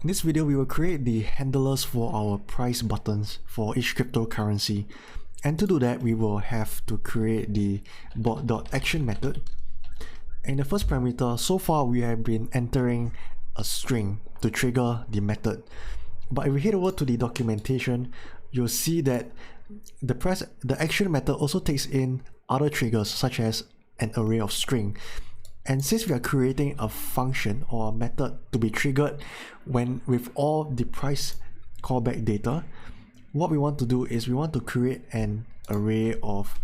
In this video, we will create the handlers for our price buttons for each cryptocurrency. And to do that, we will have to create the bot.action method. In the first parameter, so far we have been entering a string to trigger the method. But if we head over to the documentation, you'll see that the action method also takes in other triggers such as an array of string. And since we are creating a function or a method to be triggered when with all the price callback data, what we want to do is we want to create an array of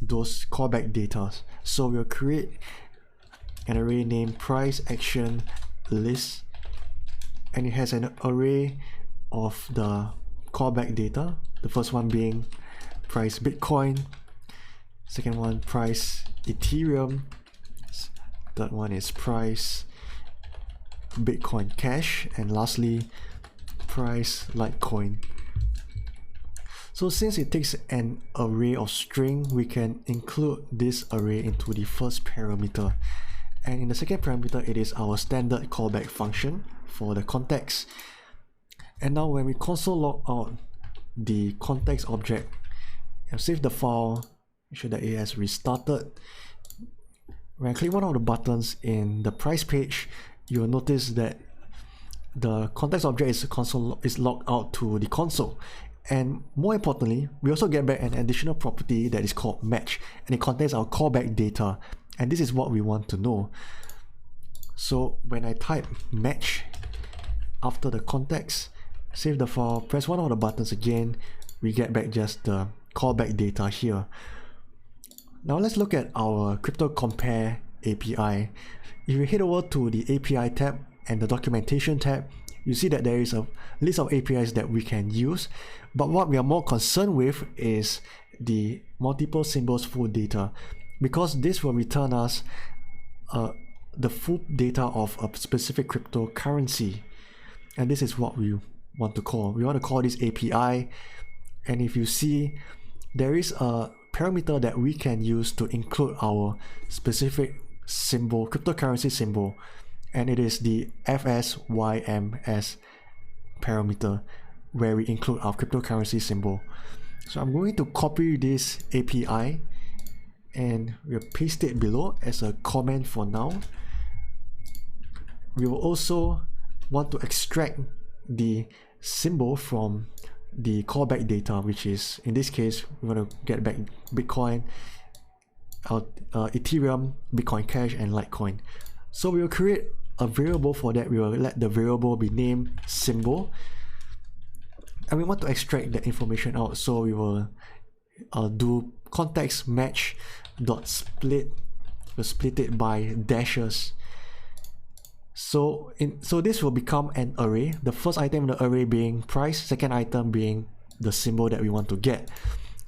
those callback data. So we'll create an array named price action list, and it has an array of the callback data. The first one being price Bitcoin, second one price Ethereum, third one is price Bitcoin Cash, and lastly price Litecoin. So since it takes an array of string, we can include this array into the first parameter. And in the second parameter, it is our standard callback function for the context. And now when we console log out the context object and save the file, make sure that it has restarted. When I click one of the buttons in the price page, you will notice that the context object is logged out to the console. And more importantly, we also get back an additional property that is called match, and it contains our callback data. And this is what we want to know. So when I type match after the context, save the file, press one of the buttons again, we get back just the callback data here. Now let's look at our crypto compare API. If you head over to the API tab and the documentation tab, you see that there is a list of APIs that we can use, but what we are more concerned with is the multiple symbols full data, because this will return us the full data of a specific cryptocurrency. And this is what we want to call. We want to call this API, and if you see, there is a parameter that we can use to include our specific symbol, cryptocurrency symbol, and it is the FSYMS parameter, where we include our cryptocurrency symbol. So I'm going to copy this API and we'll paste it below as a comment for now. We will also want to extract the symbol from the callback data, which is, in this case, we want to get back Bitcoin, Ethereum, Bitcoin Cash, and Litecoin. So we will create a variable for that. We will let the variable be named symbol, and we want to extract the information out. So we will do context match dot split. We'll split it by dashes. So this will become an array. The first item in the array being price, second item being the symbol that we want to get.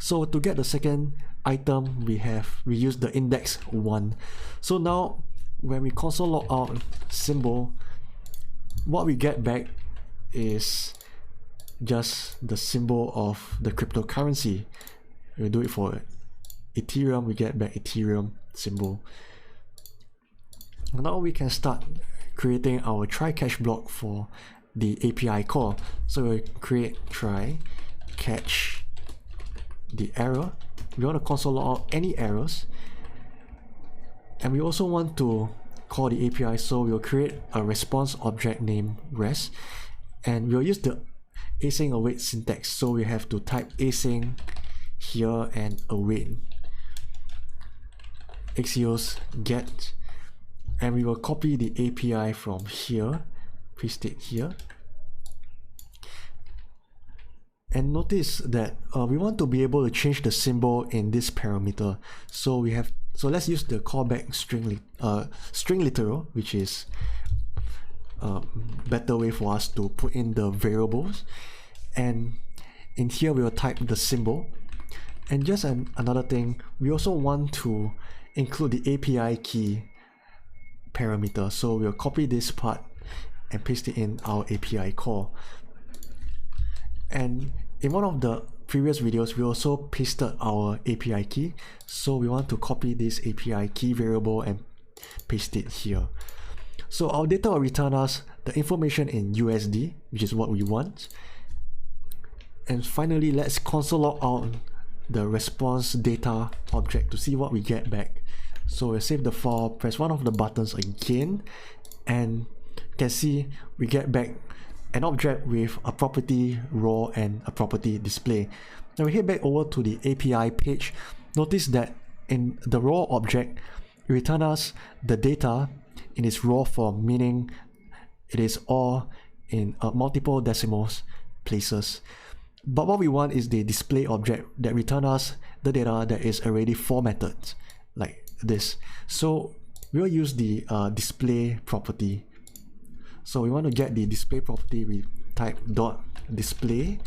So to get the second item, we use the index 1. So now when we console log out symbol, what we get back is just the symbol of the cryptocurrency. We'll do it for Ethereum, we get back Ethereum symbol. Now we can start creating our try catch block for the API call. So we'll create try catch the error. We want to console log out any errors, and we also want to call the API, so we'll create a response object named res, and we'll use the async await syntax. So we have to type async here and await axios get, and we will copy the API from here, paste it here. And notice that we want to be able to change the symbol in this parameter. So let's use the callback string literal, which is a better way for us to put in the variables. And in here we will type the symbol. And just another thing, we also want to include the API key parameter. So we'll copy this part and paste it in our API call. And in one of the previous videos, we also pasted our API key. So we want to copy this API key variable and paste it here. So our data will return us the information in USD, which is what we want. And finally, let's console log out the response data object to see what we get back. So we'll save the file, press one of the buttons again, and you can see we get back an object with a property raw and a property display. Now we head back over to the API page. Notice that in the raw object, it returns us the data in its raw form, meaning it is all in multiple decimals places. But what we want is the display object that returns us the data that is already formatted like this. So we'll use the display property. So we want to get the display property, we type dot display,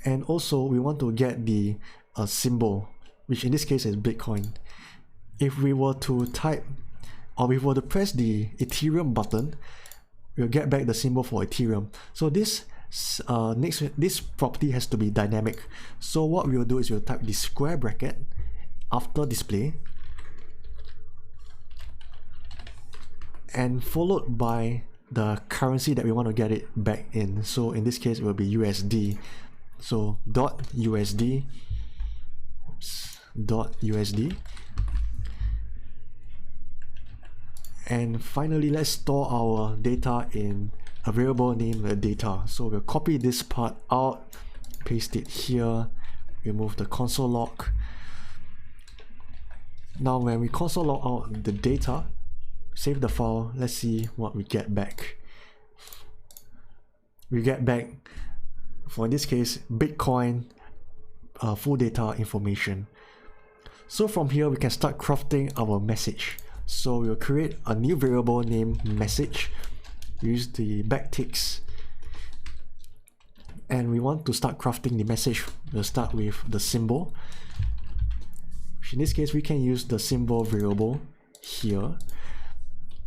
and also we want to get the symbol, which in this case is Bitcoin. If we were to type, or we were to press the Ethereum button, we'll get back the symbol for Ethereum. So this this property has to be dynamic. So what we will do is we'll type the square bracket after display, and followed by the currency that we want to get it back in. So in this case it will be USD. So dot USD, dot USD. And finally, let's store our data in a variable named data. So we'll copy this part out, paste it here, remove the console log. Now when we console log out the data, save the file, let's see what we get back. We get back, for in this case, Bitcoin full data information. So from here we can start crafting our message. So we'll create a new variable named message, use the backticks, and we want to start crafting the message. We'll start with the symbol. In this case we can use the symbol variable here.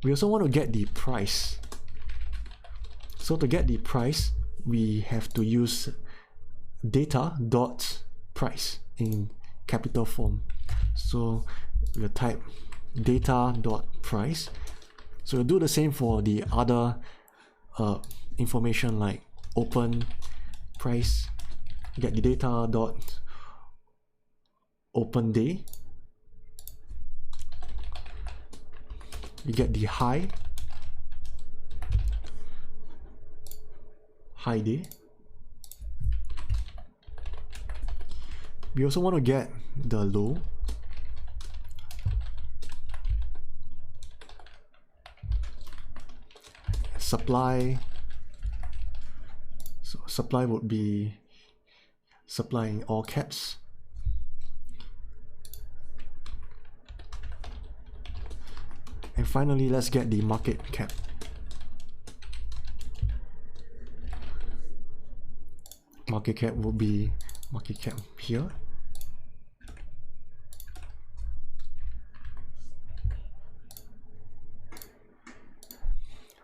We also want to get the price. So to get the price, we have to use data dot price in capital form. So we'll type data dot price. So we'll do the same for the other information like open price. Get the data dot open day. We get the high day. We also want to get the low. Supply. So supply would be supply in all caps. And finally, let's get the market cap. Market cap will be market cap here.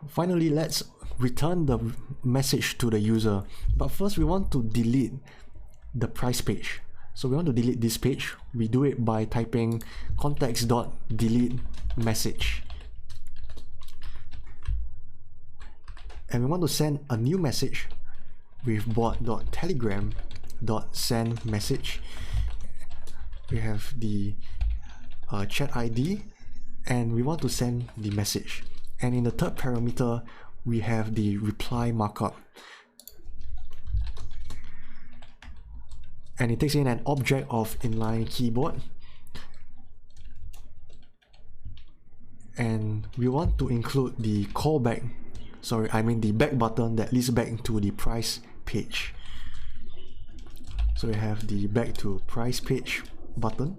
Finally, let's return the message to the user. But first, we want to delete the price page. So we want to delete this page. We do it by typing context.delete message. And we want to send a new message with bot.telegram.send message. We have the chat ID, and we want to send the message. And in the third parameter, we have the reply markup. And it takes in an object of inline keyboard. And we want to include the callback, the back button that leads back to the price page. So we have the back to price page button.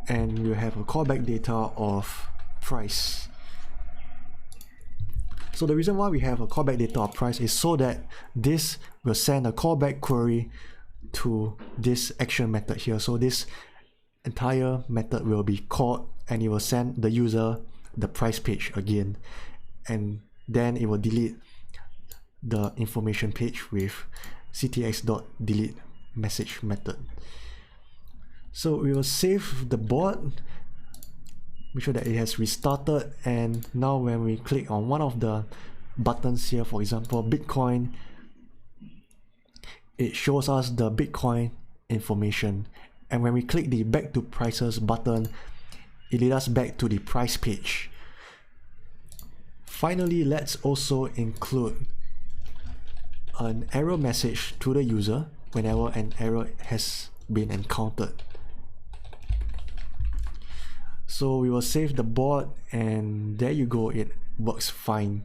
And we have a callback data of price. So the reason why we have a callback data of price is so that this will send a callback query to this action method here. So this entire method will be called and it will send the user the price page again, and then it will delete the information page with ctx.delete message method. So we will save the bot, make sure that it has restarted, and now when we click on one of the buttons here, for example Bitcoin, it shows us the Bitcoin information. And when we click the back to prices button, it leads us back to the price page. Finally, let's also include an error message to the user whenever an error has been encountered. So we will save the bot, and there you go, it works fine.